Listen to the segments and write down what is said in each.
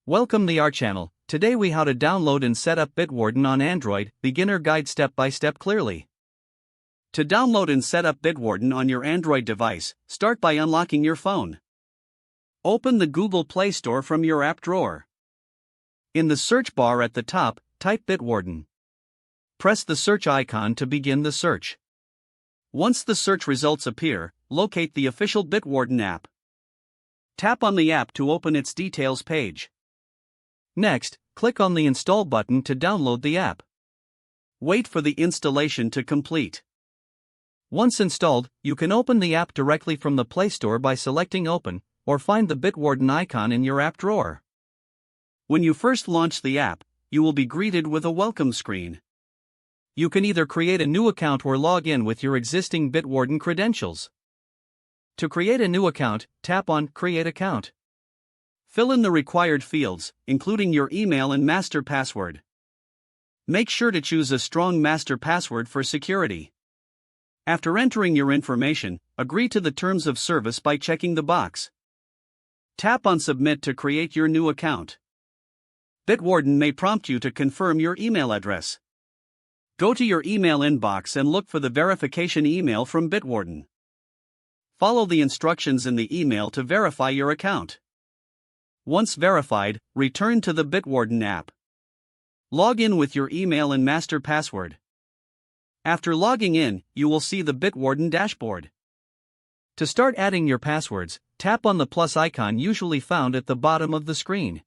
Welcome to our channel. Today we how to download and set up Bitwarden on Android, beginner guide step by step clearly. To download and set up Bitwarden on your Android device, start by unlocking your phone. Open the Google Play Store from your app drawer. In the search bar at the top, type Bitwarden. Press the search icon to begin the search. Once the search results appear, locate the official Bitwarden app. Tap on the app to open its details page. Next, click on the Install button to download the app. Wait for the installation to complete. Once installed, you can open the app directly from the Play Store by selecting Open, or find the Bitwarden icon in your app drawer. When you first launch the app, you will be greeted with a welcome screen. You can either create a new account or log in with your existing Bitwarden credentials. To create a new account, tap on Create Account. Fill in the required fields, including your email and master password. Make sure to choose a strong master password for security. After entering your information, agree to the terms of service by checking the box. Tap on Submit to create your new account. Bitwarden may prompt you to confirm your email address. Go to your email inbox and look for the verification email from Bitwarden. Follow the instructions in the email to verify your account. Once verified, return to the Bitwarden app. Log in with your email and master password. After logging in, you will see the Bitwarden dashboard. To start adding your passwords, tap on the plus icon usually found at the bottom of the screen.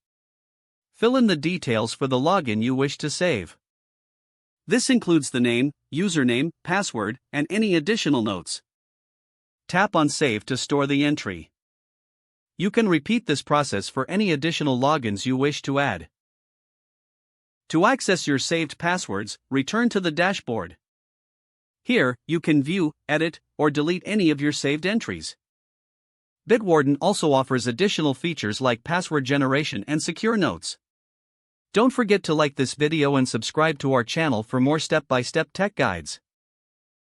Fill in the details for the login you wish to save. This includes the name, username, password, and any additional notes. Tap on Save to store the entry. You can repeat this process for any additional logins you wish to add. To access your saved passwords, return to the dashboard. Here, you can view, edit, or delete any of your saved entries. Bitwarden also offers additional features like password generation and secure notes. Don't forget to like this video and subscribe to our channel for more step-by-step tech guides.